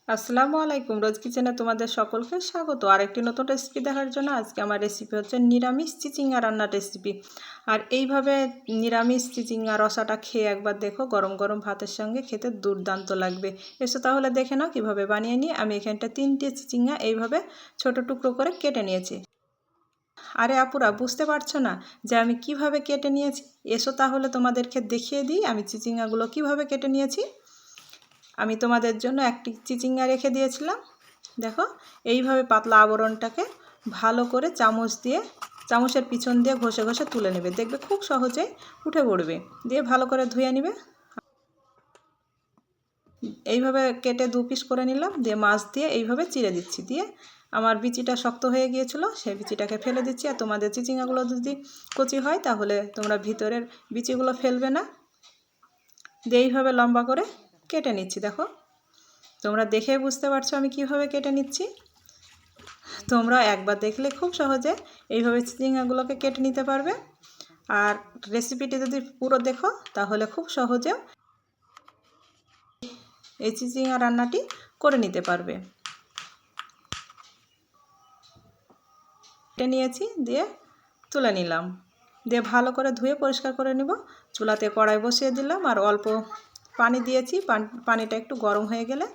আসসালামু আলাইকুম। রোজ কিচেনে তোমাদের সকলকে স্বাগত। আরেকটি নতুন রেসিপি দেখার জন্য আজকে আমার রেসিপি হচ্ছে নিরামিষ চিচিঙ্গা রান্নার রেসিপি। আর এইভাবে নিরামিষ চিচিঙ্গা রসাটা খেয়ে একবার দেখো, গরম গরম ভাতের সঙ্গে খেতে দুর্দান্ত লাগবে। এসো তাহলে দেখে নাও কীভাবে বানিয়ে নিই। আমি এখানটা 3টে চিচিঙ্গা এইভাবে ছোট টুকরো করে কেটে নিয়েছি। আরে আপুরা, বুঝতে পারছো না যে আমি কিভাবে কেটে নিয়েছি? এসো তাহলে তোমাদেরকে দেখিয়ে দিই আমি চিচিঙ্গাগুলো কিভাবে কেটে নিয়েছি। আমি তোমাদের জন্য একটি চিচিঙ্গা রেখে দিয়েছিলাম। দেখো, এইভাবে পাতলা আবরণটাকে ভালো করে চামচের পিছন দিয়ে ঘষে ঘষে তুলে নেবে। দেখবে খুব সহজেই উঠে পড়বে। দিয়ে ভালো করে ধুয়ে নেবে। এইভাবে কেটে 2 পিস করে নিলাম। দিয়ে মাছ দিয়ে এইভাবে চিড়ে দিচ্ছি। দিয়ে আমার বিচিটা শক্ত হয়ে গিয়েছিল, সেই বিচিটাকে ফেলে দিচ্ছি। আর তোমাদের চিচিঙ্গাগুলো যদি কচি হয় তাহলে তোমরা ভিতরের বিচিগুলো ফেলবে না। দিয়ে এইভাবে লম্বা করে কেটে নিচ্ছি। দেখো, তোমরা দেখে বুঝতে পারছো আমি কিভাবে কেটে নিচ্ছি। তোমরা একবার দেখলে খুব সহজে এইভাবে চিচিঙ্গাগুলোকে কেটে নিতে পারবে। আর রেসিপিটি যদি পুরো দেখো তাহলে খুব সহজে এই চিচিঙ্গা রান্নাটি করে নিতে পারবে। কেটে নিয়েছি, দিয়ে তুলে নিলাম। দিয়ে ভালো করে ধুয়ে পরিষ্কার করে নিব। চুলাতে কড়াই বসিয়ে দিলাম আর অল্প পানি দিয়েছি। পানিটা একটু গরম হয়ে গেলে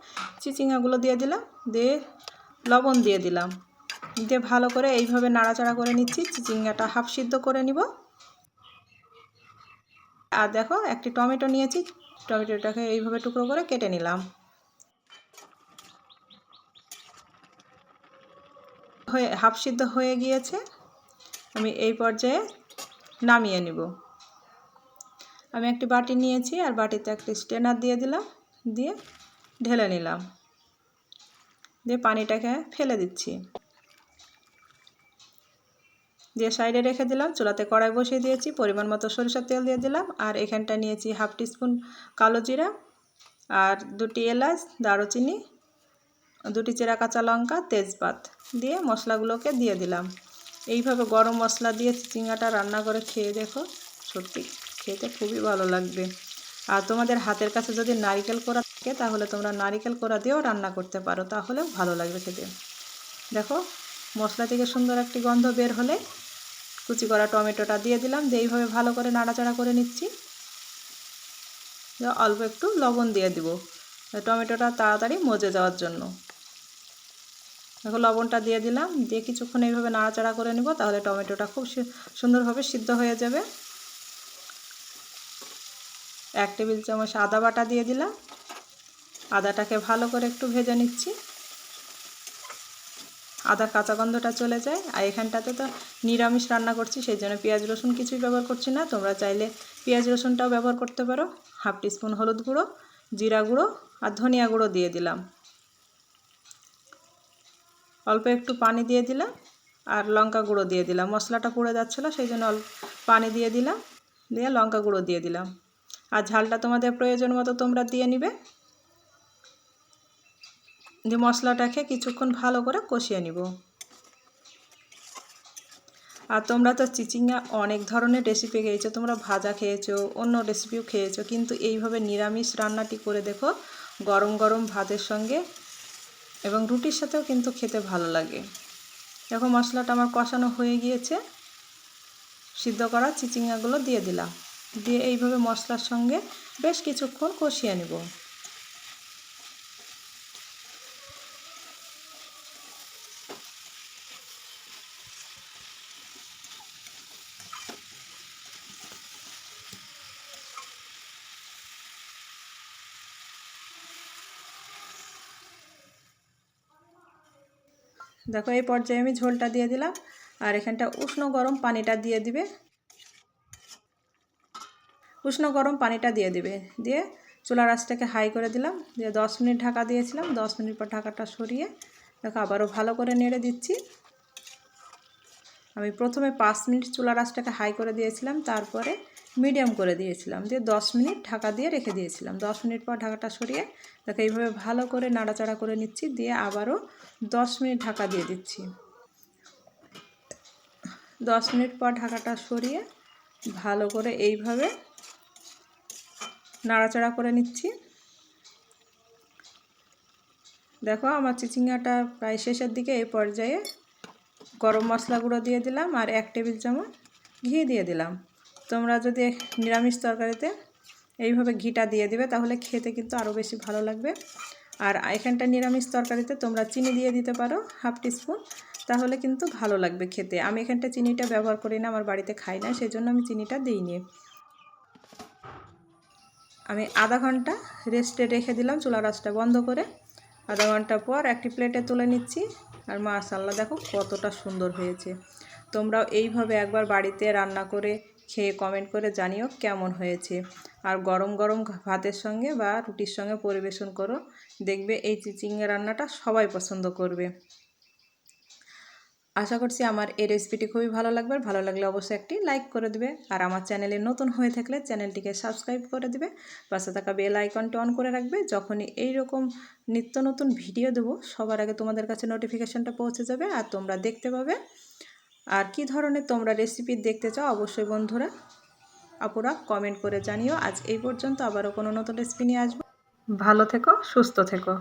চিচিঙ্গাগুলো দিয়ে দিলাম। দিয়ে লবণ দিয়ে দিলাম। দিয়ে ভালো করে এইভাবে নাড়াচাড়া করে নিচ্ছি। চিচিঙ্গাটা হাফ সিদ্ধ করে নিব। আর দেখো, একটি টমেটো নিয়েছি। টমেটোটাকে এইভাবে টুকরো করে কেটে নিলাম। হাফ সিদ্ধ হয়ে গিয়েছে। আমি এই পর্যায়ে নামিয়ে নিব। আমি একটি বাটি নিয়েছি আর বাটিতে একটি স্ট্রেনার দিয়ে দিলাম। দিয়ে ঢেলে নিলাম। দিয়ে পানিটাকে ফেলে দিচ্ছি। দিয়ে সাইডে রেখে দিলাম। চুলাতে কড়াই বসিয়ে দিয়েছি। পরিমাণ মতো সরিষার তেল দিয়ে দিলাম। আর এখানটা নিয়েছি হাফ টিস্পুন কালো জিরা আর 2টি এলাচ, দারুচিনি, 2টি চেরা কাঁচা লঙ্কা, তেজপাত দিয়ে মশলাগুলোকে দিয়ে দিলাম। এইভাবে গরম মশলা দিয়ে চিচিঙ্গাটা রান্না করে খেয়ে দেখো, সত্যি খেতে খুবই ভালো লাগবে। আর তোমাদের হাতের কাছে যদি নারিকেল কোড়া থাকে তাহলে তোমরা নারিকেল কোড়া দিয়েও রান্না করতে পারো, তাহলেও ভালো লাগবে খেতে। দেখো, মশলা থেকে সুন্দর একটি গন্ধ বের হলে কুচি করা টমেটোটা দিয়ে দিলাম। দিয়ে এইভাবে ভালো করে নাড়াচাড়া করে নিচ্ছি। অল্প একটু লবণ দিয়ে দিব টমেটোটা তাড়াতাড়ি মজে যাওয়ার জন্য। দেখো, লবণটা দিয়ে দিলাম। দিয়ে কিছুক্ষণ এইভাবে নাড়াচাড়া করে নিব, তাহলে টমেটোটা খুব সুন্দরভাবে সিদ্ধ হয়ে যাবে। 1 টেবিল চামচ আদা বাটা দিয়ে দিলাম। আদাটাকে ভালো করে একটু ভেজে নিচ্ছি, আদার কাঁচা গন্ধটা চলে যায়। আর এখানটাতে তো নিরামিষ রান্না করছি, সেই জন্য পেঁয়াজ রসুন কিছুই ব্যবহার করছি না। তোমরা চাইলে পেঁয়াজ রসুনটাও ব্যবহার করতে পারো। হাফ টিস্পুন হলুদ গুঁড়ো, জিরা গুঁড়ো আর ধনিয়া গুঁড়ো দিয়ে দিলাম। অল্প একটু পানি দিয়ে দিলাম আর লঙ্কা গুঁড়ো দিয়ে দিলাম। মশলাটা পুড়ে যাচ্ছিলো, সেই জন্য অল্প পানি দিয়ে দিলাম। দিয়ে লঙ্কা গুঁড়ো দিয়ে দিলাম। আর ঝালটা তোমাদের প্রয়োজন মতো তোমরা দিয়ে নিবে। দিয়ে মশলাটাকে কিছুক্ষণ ভালো করে কষিয়ে নিব। আর তোমরা তো চিচিঙ্গা অনেক ধরনের রেসিপি খেয়েছো, তোমরা ভাজা খেয়েছো, অন্য রেসিপিও খেয়েছো, কিন্তু এইভাবে নিরামিষ রান্নাটি করে দেখো, গরম গরম ভাতের সঙ্গে এবং রুটির সাথেও কিন্তু খেতে ভালো লাগে। দেখো, মশলাটা আমার কষানো হয়ে গিয়েছে। সিদ্ধ করা চিচিঙ্গাগুলো দিয়ে দিলাম। দিয়ে এইভাবে মশলার সঙ্গে বেশ কিছুক্ষণ কষিয়ে নেব। দেখো, এই পর্যায়ে আমি ঝোলটা দিয়ে দিলাম। আর এখানটা উষ্ণ গরম পানিটা দিয়ে দিবে। উষ্ণ গরম পানিটা দিয়ে দিবে। দিয়ে চুলার আঁচটাকে হাই করে দিলাম। দিয়ে 10 মিনিট ঢাকা দিয়েছিলাম। 10 মিনিট পর ঢাকাটা সরিয়ে দেখো আবারও ভালো করে নেড়ে দিচ্ছি। আমি প্রথমে 5 মিনিট চুলার আঁচটাকে হাই করে দিয়েছিলাম, তারপরে মিডিয়াম করে দিয়েছিলাম। দিয়ে 10 মিনিট ঢাকা দিয়ে রেখে দিয়েছিলাম। 10 মিনিট পর ঢাকাটা সরিয়ে দেখো এইভাবে ভালো করে নাড়াচাড়া করে নিচ্ছি। দিয়ে আবারও 10 মিনিট ঢাকা দিয়ে দিচ্ছি। 10 মিনিট পর ঢাকাটা সরিয়ে ভালো করে এইভাবে নাড়াচাড়া করে নিচ্ছি। দেখো আমার চিচিঙ্গাটা প্রায় শেষের দিকে। এই পর্যায়ে গরম মশলা গুঁড়ো দিয়ে দিলাম আর 1 টেবিল চামচ ঘি দিয়ে দিলাম। তোমরা যদি নিরামিষ তরকারিতে এইভাবে ঘিটা দিয়ে দিবে তাহলে খেতে কিন্তু আরও বেশি ভালো লাগবে। আর এখানটা নিরামিষ তরকারিতে তোমরা চিনি দিয়ে দিতে পারো 1/2 টিস্পুন, তাহলে কিন্তু ভালো লাগবে খেতে। আমি এখানটা চিনিটা ব্যবহার করি না, আমার বাড়িতে খাই না, সেই জন্য আমি চিনিটা দিইনি। আমি আধা ঘন্টা রেস্টে রেখে দিলাম চুলার আঁচটা বন্ধ করে। আধা ঘন্টা পর একটি প্লেটে তুলে নিচ্ছি। আর মাশাআল্লাহ দেখো কতটা সুন্দর হয়েছে। তোমরাও এইভাবে একবার বাড়িতে রান্না করে খেয়ে কমেন্ট করে জানিও কেমন হয়েছে। আর গরম গরম ভাতের সঙ্গে বা রুটির সঙ্গে পরিবেশন করো, দেখবে এই চিচিঙ্গা রান্নাটা সবাই পছন্দ করবে। আশা করছি আমার এই রেসিপিটি খুবই ভালো লাগবে। ভালো লাগলে অবশ্যই একটি লাইক করে দেবে। আর আমার চ্যানেলে নতুন হয়ে থাকলে চ্যানেলটিকে সাবস্ক্রাইব করে দেবে, পাশে থাকা বেল আইকনটি অন করে রাখবে। যখনই এই রকম নিত্য নতুন ভিডিও দেবো সবার আগে তোমাদের কাছে নোটিফিকেশনটা পৌঁছে যাবে আর তোমরা দেখতে পাবে। আর কি ধরনের তোমরা রেসিপি দেখতে চাও অবশ্যই বন্ধুরা আপুরা কমেন্ট করে জানিও। আজ এই পর্যন্ত, আবারও কোনো নতুন রেসিপি নিয়ে আসবো। ভালো থেকো, সুস্থ থেকো।